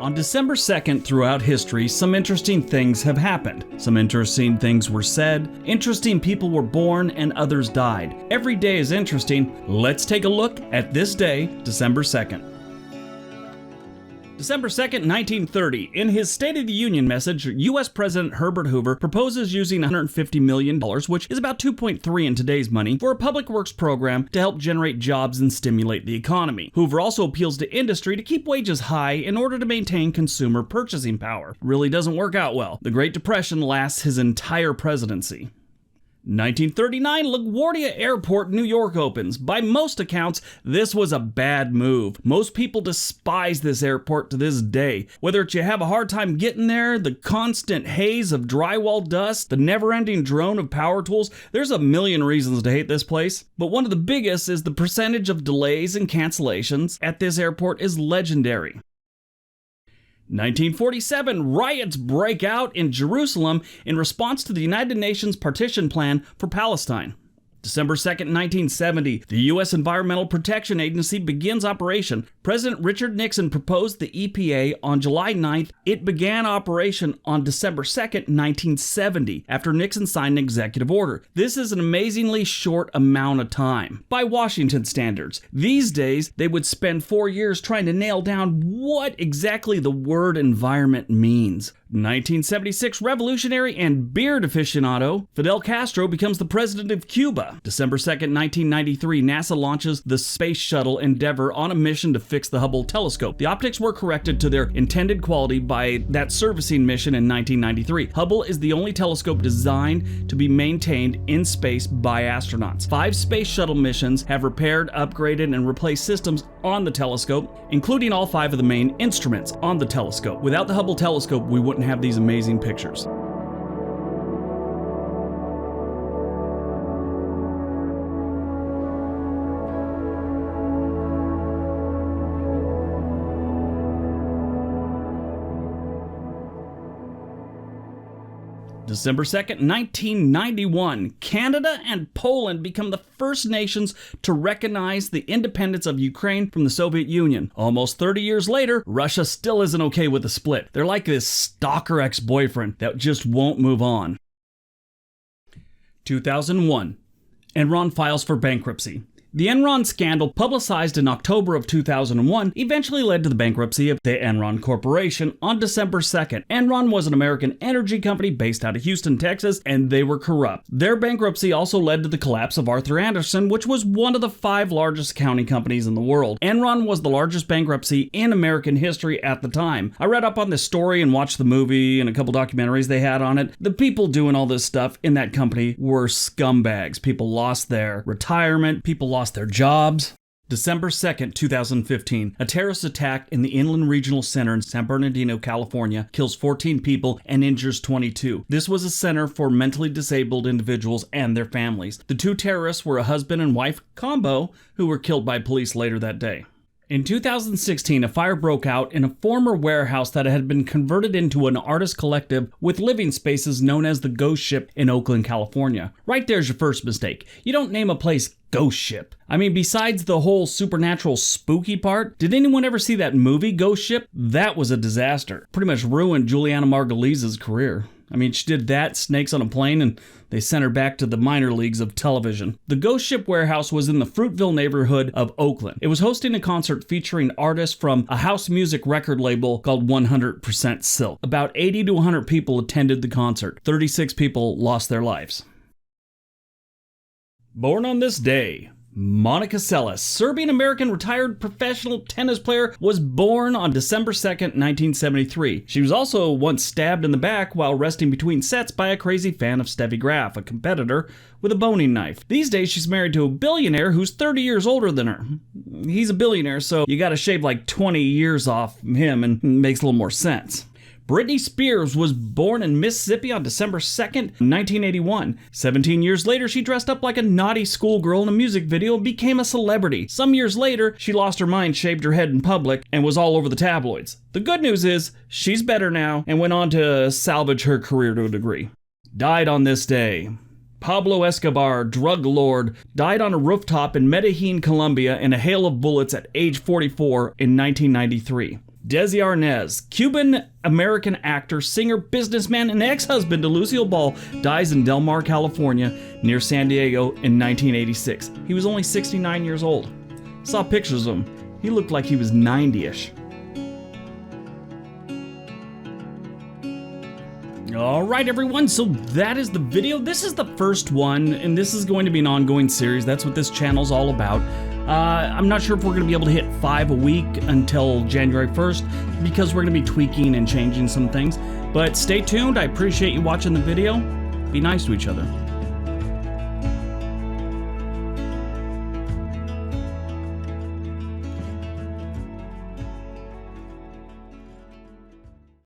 On December 2nd, throughout history, some interesting things have happened. Some interesting things were said, interesting people were born, and others died. Every day is interesting. Let's take a look at this day, December 2nd. December 2nd, 1930, in his State of the Union message, U.S. President Herbert Hoover proposes using $150 million, which is about 2.3 in today's money, for a public works program to help generate jobs and stimulate the economy. Hoover also appeals to industry to keep wages high in order to maintain consumer purchasing power. Really doesn't work out well. The Great Depression lasts his entire presidency. 1939, LaGuardia Airport, New York opens. By most accounts, this was a bad move. Most people despise this airport to this day. Whether it's you have a hard time getting there, the constant haze of drywall dust, the never-ending drone of power tools, there's a million reasons to hate this place. But one of the biggest is the percentage of delays and cancellations at this airport is legendary. 1947, riots break out in Jerusalem in response to the United Nations partition plan for Palestine. December 2nd, 1970, the U.S. Environmental Protection Agency begins operation. President Richard Nixon proposed the EPA on July 9th. It began operation on December 2nd, 1970, after Nixon signed an executive order. This is an amazingly short amount of time by Washington standards. These days, they would spend 4 years trying to nail down what exactly the word environment means. 1976, revolutionary and beard aficionado Fidel Castro becomes the president of Cuba. December 2nd, 1993, NASA launches the Space Shuttle Endeavour on a mission to fix the Hubble telescope. The optics were corrected to their intended quality by that servicing mission in 1993. Hubble is the only telescope designed to be maintained in space by astronauts. 5 space shuttle missions have repaired, upgraded, and replaced systems on the telescope, including all 5 of the main instruments on the telescope. Without the Hubble telescope, we wouldn't have these amazing pictures. December 2nd, 1991, Canada and Poland become the first nations to recognize the independence of Ukraine from the Soviet Union. Almost 30 years later, Russia still isn't okay with the split. They're like this stalker ex-boyfriend that just won't move on. 2001, Enron files for bankruptcy. The Enron scandal, publicized in October of 2001, eventually led to the bankruptcy of the Enron Corporation on December 2nd. Enron was an American energy company based out of Houston, Texas, and they were corrupt. Their bankruptcy also led to the collapse of Arthur Andersen, which was one of the 5 largest accounting companies in the world. Enron was the largest bankruptcy in American history at the time. I read up on this story and watched the movie and a couple documentaries they had on it. The people doing all this stuff in that company were scumbags. People lost their retirement, people lost their jobs. December 2nd, 2015, a terrorist attack in the Inland Regional Center in San Bernardino, California, kills 14 people and injures 22. This was a center for mentally disabled individuals and their families. The 2 terrorists were a husband and wife combo who were killed by police later that day. In 2016, a fire broke out in a former warehouse that had been converted into an artist collective with living spaces known as the Ghost Ship in Oakland, California. Right there's your first mistake. You don't name a place Ghost Ship. I mean, besides the whole supernatural spooky part, did anyone ever see that movie Ghost Ship? That was a disaster. Pretty much ruined Juliana Margulies' career. I mean, she did that, Snakes on a Plane, and they sent her back to the minor leagues of television. The Ghost Ship warehouse was in the Fruitville neighborhood of Oakland. It was hosting a concert featuring artists from a house music record label called 100% Silk. About 80 to 100 people attended the concert. 36 people lost their lives. Born on this day, Monica Seles, Serbian-American retired professional tennis player, was born on December 2nd, 1973. She was also once stabbed in the back while resting between sets by a crazy fan of Steffi Graf, a competitor, with a boning knife. These days, she's married to a billionaire who's 30 years older than her. He's a billionaire, so you gotta shave like 20 years off him and it makes a little more sense. Britney Spears was born in Mississippi on December 2nd, 1981. 17 years later, she dressed up like a naughty schoolgirl in a music video and became a celebrity. Some years later, she lost her mind, shaved her head in public, and was all over the tabloids. The good news is, she's better now and went on to salvage her career to a degree. Died on this day. Pablo Escobar, drug lord, died on a rooftop in Medellin, Colombia in a hail of bullets at age 44 in 1993. Desi Arnaz, Cuban-American actor, singer, businessman, and ex-husband to Lucille Ball, dies in Del Mar, California, near San Diego in 1986. He was only 69 years old. Saw pictures of him. He looked like he was 90-ish. Alright everyone, so that is the video. This is the first one, and this is going to be an ongoing series. That's what this channel's all about. I'm not sure if we're going to be able to hit 5 a week until January 1st, because we're going to be tweaking and changing some things. But stay tuned. I appreciate you watching the video. Be nice to each other.